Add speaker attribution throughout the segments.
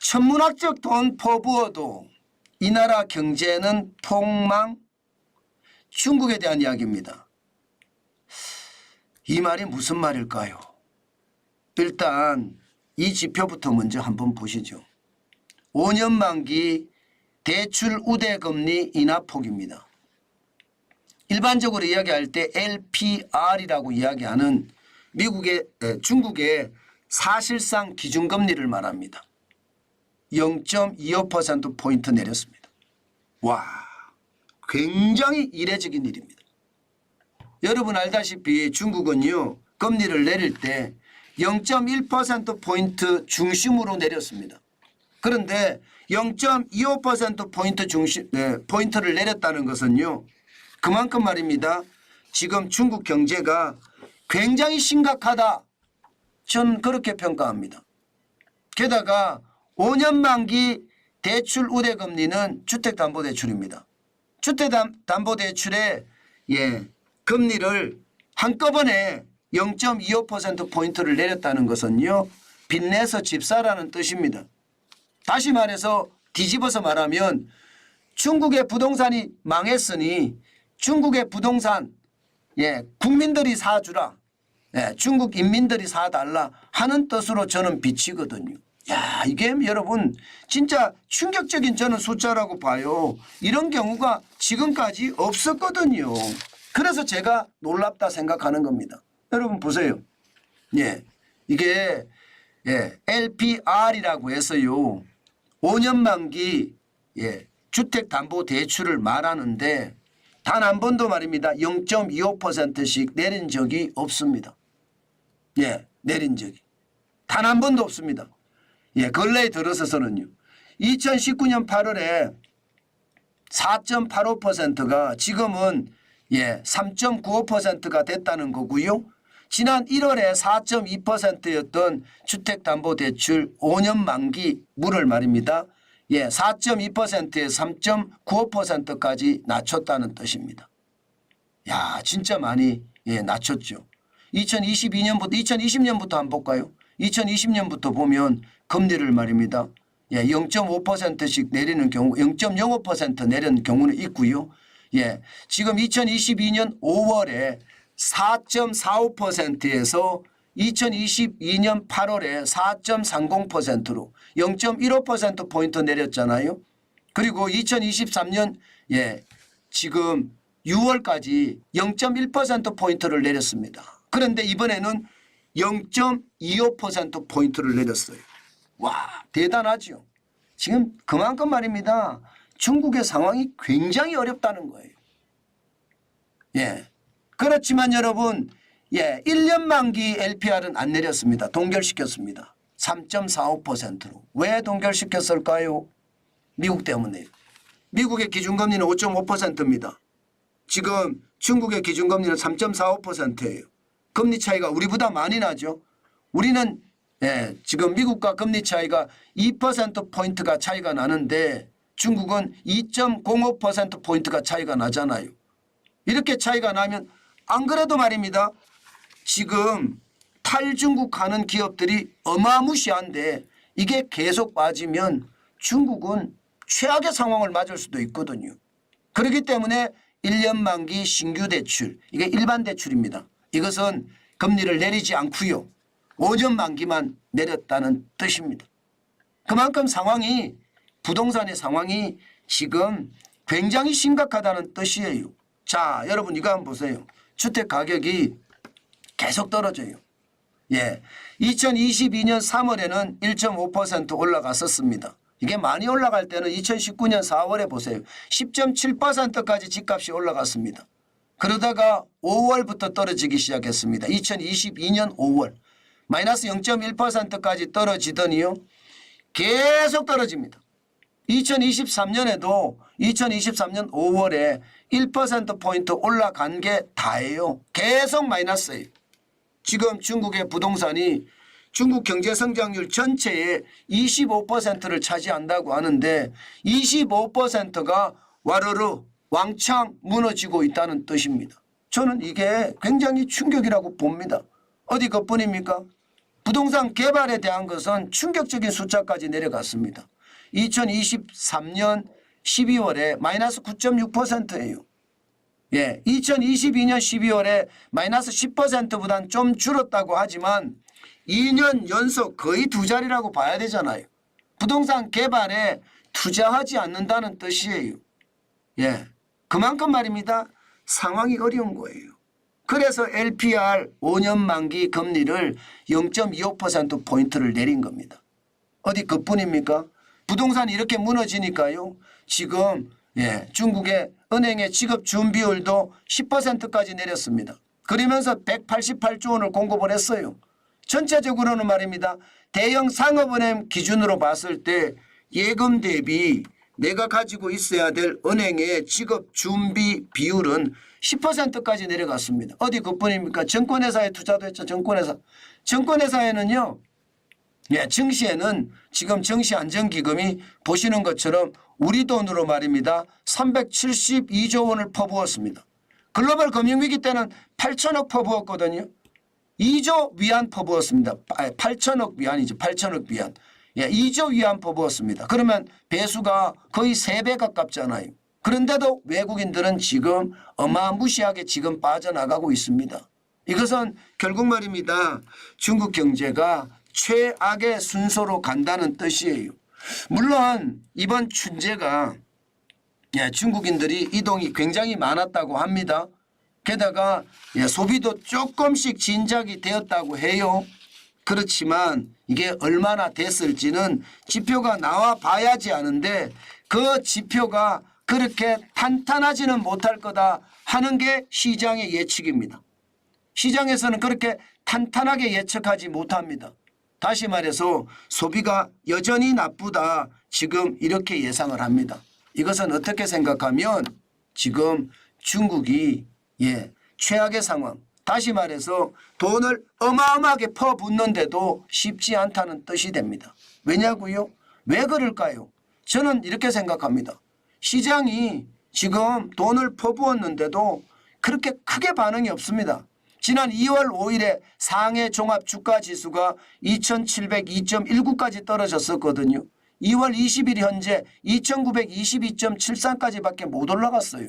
Speaker 1: 천문학적 돈 퍼부어도 이 나라 경제는 폭망. 중국에 대한 이야기입니다. 이 말이 무슨 말일까요? 일단 이 지표부터 먼저 한번 보시죠. 5년 만기 대출 우대금리 인하폭입니다. 일반적으로 이야기할 때 LPR이라고 이야기하는 중국의 사실상 기준금리를 말합니다. 0.25%포인트 내렸습니다. 와, 굉장히 이례적인 일입니다. 여러분 알다시피 중국은요, 금리를 내릴 때 0.1%포인트 중심으로 내렸습니다. 그런데 0.25%포인트 포인트를 내렸다는 것은요, 그만큼 말입니다. 지금 중국 경제가 굉장히 심각하다. 전 그렇게 평가합니다. 게다가 5년 만기 대출 우대금리는 주택담보대출입니다. 주택담보대출의 금리를 한꺼번에 0.25%포인트를 내렸다는 것은요, 빚내서 집 사라는 뜻입니다. 다시 말해서 뒤집어서 말하면 중국의 부동산이 망했으니 중국의 부동산 국민들이 사주라, 중국 인민들이 사달라 하는 뜻으로 저는 비치거든요. 야, 이게 여러분 진짜 충격적인 저는 숫자라고 봐요. 이런 경우가 지금까지 없었거든요. 그래서 제가 놀랍다 생각하는 겁니다. 여러분 보세요. 이게 LPR이라고 해서요, 5년 만기 주택담보대출을 말하는데 단 한 번도 말입니다. 0.25%씩 내린 적이 없습니다. 내린 적이 단 한 번도 없습니다. 근래에 들어서서는요, 2019년 8월에 4.85%가 지금은 3.95%가 됐다는 거고요. 지난 1월에 4.2%였던 주택담보대출 5년 만기물을 말입니다. 4.2%에서 3.95%까지 낮췄다는 뜻입니다. 야, 진짜 많이 낮췄죠. 2020년부터 한번 볼까요? 2020년부터 보면 금리를 말입니다. 0.5%씩 내리는 경우, 0.05% 내리는 경우는 있고요. 지금 2022년 5월에 4.45%에서 2022년 8월에 4.30%로 0.15%포인트 내렸잖아요. 그리고 2023년 지금 6월까지 0.1%포인트를 내렸습니다. 그런데 이번에는 0.25%포인트를 내렸어요. 와, 대단하죠. 지금 그만큼 말입니다. 중국의 상황이 굉장히 어렵다는 거예요. 그렇지만 여러분 1년 만기 LPR은 안 내렸습니다. 동결시켰습니다. 3.45%로. 왜 동결시켰을까요? 미국 때문에. 미국의 기준금리는 5.5%입니다. 지금 중국의 기준금리는 3.45%예요. 금리 차이가 우리보다 많이 나죠. 우리는 지금 미국과 금리 차이가 2%포인트가 차이가 나는데 중국은 2.05%포인트가 차이가 나잖아요. 이렇게 차이가 나면 안 그래도 말입니다. 지금 탈중국하는 기업들이 어마무시한데 이게 계속 빠지면 중국은 최악의 상황을 맞을 수도 있거든요. 그렇기 때문에 1년 만기 신규 대출, 이게 일반 대출입니다. 이것은 금리를 내리지 않고요, 5년 만기만 내렸다는 뜻입니다. 그만큼 상황이, 부동산의 상황이 지금 굉장히 심각하다는 뜻이에요. 자, 여러분 이거 한번 보세요. 주택 가격이 계속 떨어져요. 2022년 3월에는 1.5% 올라갔었습니다. 이게 많이 올라갈 때는 2019년 4월에 보세요. 10.7%까지 집값이 올라갔습니다. 그러다가 5월부터 떨어지기 시작했습니다. 2022년 5월 마이너스 0.1%까지 떨어지더니요, 계속 떨어집니다. 2023년에도 2023년 5월에 1%포인트 올라간 게 다예요. 계속 마이너스예요. 지금 중국의 부동산이 중국 경제성장률 전체의 25%를 차지한다고 하는데 25%가 와르르 왕창 무너지고 있다는 뜻입니다. 저는 이게 굉장히 충격이라고 봅니다. 어디 그뿐입니까? 부동산 개발에 대한 것은 충격적인 숫자까지 내려갔습니다. 2023년 12월에 마이너스 9.6%예요. 예, 2022년 12월에 마이너스 10%보다는 좀 줄었다고 하지만 2년 연속 거의 두 자리라고 봐야 되잖아요. 부동산 개발에 투자하지 않는다는 뜻이에요. 예, 그만큼 말입니다. 상황이 어려운 거예요. 그래서 LPR 5년 만기 금리를 0.25%포인트를 내린 겁니다. 어디 그뿐입니까? 부동산이 이렇게 무너지니까요. 지금 중국의 은행의 지급 준비율도 10%까지 내렸습니다. 그러면서 188조 원을 공급을 했어요. 전체적으로는 말입니다. 대형 상업은행 기준으로 봤을 때 예금 대비 내가 가지고 있어야 될 은행의 지급 준비 비율은 10%까지 내려갔습니다. 어디 그뿐입니까? 증권회사에 투자도 했죠. 증권회사. 증권회사에는요. 증시에는 지금 증시안정기금이 보시는 것처럼 우리 돈으로 말입니다. 372조 원을 퍼부었습니다. 글로벌 금융위기 때는 8천억 퍼부었거든요. 2조 위안 퍼부었습니다. 8천억 위안이죠. 8천억 위안. 2조 위안 퍼부었습니다. 그러면 배수가 거의 3배 가깝잖아요. 그런데도 외국인들은 지금 어마무시하게 지금 빠져나가고 있습니다. 이것은 결국 말입니다. 중국 경제가 최악의 순서로 간다는 뜻이에요. 물론 이번 춘제가 중국인들이 이동이 굉장히 많았다고 합니다. 게다가 소비도 조금씩 진작이 되었다고 해요. 그렇지만 이게 얼마나 됐을지는 지표가 나와 봐야지 아는데 그 지표가 그렇게 탄탄하지는 못할 거다 하는 게 시장의 예측입니다. 시장에서는 그렇게 탄탄하게 예측하지 못합니다. 다시 말해서 소비가 여전히 나쁘다 지금 이렇게 예상을 합니다. 이것은 어떻게 생각하면 지금 중국이 최악의 상황, 다시 말해서 돈을 어마어마하게 퍼붓는데도 쉽지 않다는 뜻이 됩니다. 왜냐고요? 왜 그럴까요? 저는 이렇게 생각합니다. 시장이 지금 돈을 퍼부었는데도 그렇게 크게 반응이 없습니다. 지난 2월 5일에 상해 종합주가지수가 2702.19까지 떨어졌었거든요. 2월 20일 현재 2922.73까지밖에 못 올라갔어요.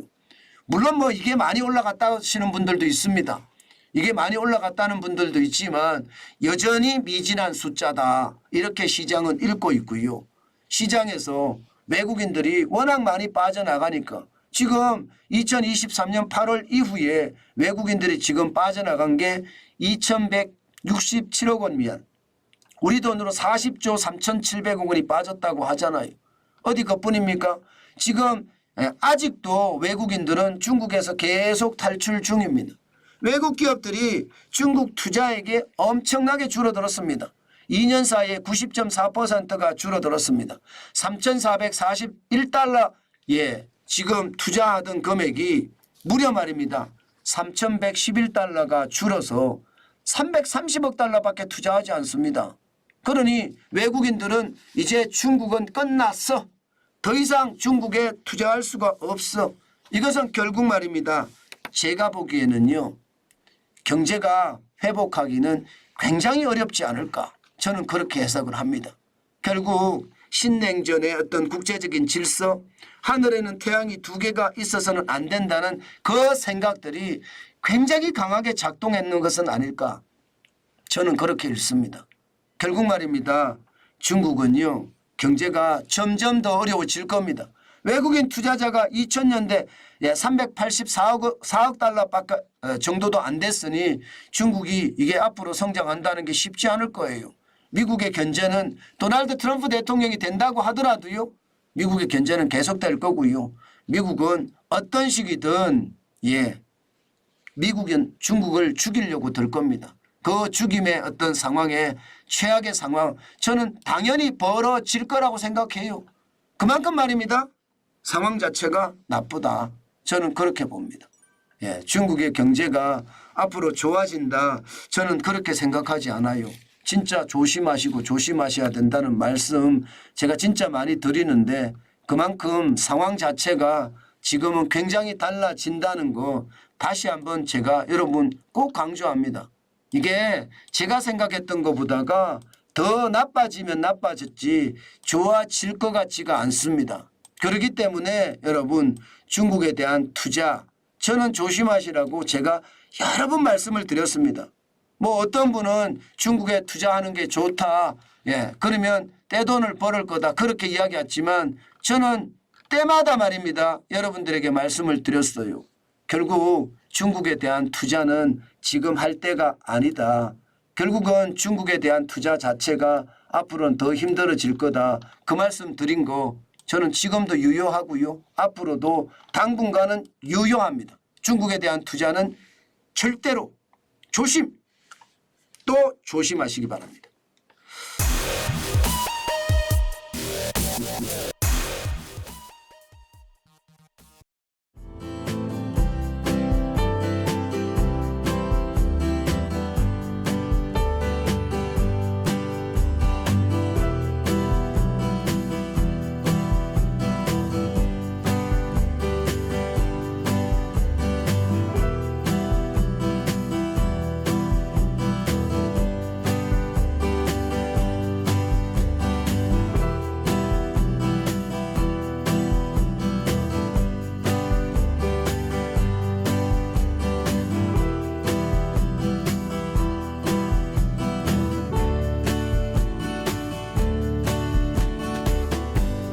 Speaker 1: 물론 뭐 이게 많이 올라갔다 하시는 분들도 있습니다. 이게 많이 올라갔다는 분들도 있지만 여전히 미진한 숫자다. 이렇게 시장은 읽고 있고요. 시장에서 외국인들이 워낙 많이 빠져나가니까 지금 2023년 8월 이후에 외국인들이 지금 빠져나간 게 2167억 원 미만, 우리 돈으로 40조 3,700억 원이 빠졌다고 하잖아요. 어디 그뿐입니까? 지금 아직도 외국인들은 중국에서 계속 탈출 중입니다. 외국 기업들이 중국 투자액에 엄청나게 줄어들었습니다. 2년 사이에 90.4%가 줄어들었습니다. 3,441달러 지금 투자하던 금액이 무려 말입니다. 3,111달러가 줄어서 330억 달러밖에 투자하지 않습니다. 그러니 외국인들은 이제 중국은 끝났어. 더 이상 중국에 투자할 수가 없어. 이것은 결국 말입니다. 제가 보기에는요. 경제가 회복하기는 굉장히 어렵지 않을까. 저는 그렇게 해석을 합니다. 결국 신냉전의 어떤 국제적인 질서, 하늘에는 태양이 두 개가 있어서는 안 된다는 그 생각들이 굉장히 강하게 작동했는 것은 아닐까. 저는 그렇게 읽습니다. 결국 말입니다. 중국은요. 경제가 점점 더 어려워질 겁니다. 외국인 투자자가 2000년대 384억 달러 정도도 안 됐으니 중국이 이게 앞으로 성장한다는 게 쉽지 않을 거예요. 미국의 견제는 도널드 트럼프 대통령이 된다고 하더라도요. 미국의 견제는 계속될 거고요. 미국은 어떤 식이든 미국은 중국을 죽이려고 들 겁니다. 그 죽임의 어떤 상황에 최악의 상황, 저는 당연히 벌어질 거라고 생각해요. 그만큼 말입니다. 상황 자체가 나쁘다. 저는 그렇게 봅니다. 중국의 경제가 앞으로 좋아진다. 저는 그렇게 생각하지 않아요. 진짜 조심하시고 조심하셔야 된다는 말씀 제가 진짜 많이 드리는데 그만큼 상황 자체가 지금은 굉장히 달라진다는 거 다시 한번 제가 여러분 꼭 강조합니다. 이게 제가 생각했던 것보다가 더 나빠지면 나빠졌지 좋아질 것 같지가 않습니다. 그렇기 때문에 여러분 중국에 대한 투자 저는 조심하시라고 제가 여러 번 말씀을 드렸습니다. 뭐 어떤 분은 중국에 투자하는 게 좋다. 예, 그러면 떼돈을 벌을 거다. 그렇게 이야기했지만 저는 때마다 말입니다. 여러분들에게 말씀을 드렸어요. 결국 중국에 대한 투자는 지금 할 때가 아니다. 결국은 중국에 대한 투자 자체가 앞으로는 더 힘들어질 거다. 그 말씀 드린 거 저는 지금도 유효하고요. 앞으로도 당분간은 유효합니다. 중국에 대한 투자는 절대로 조심 또 조심하시기 바랍니다.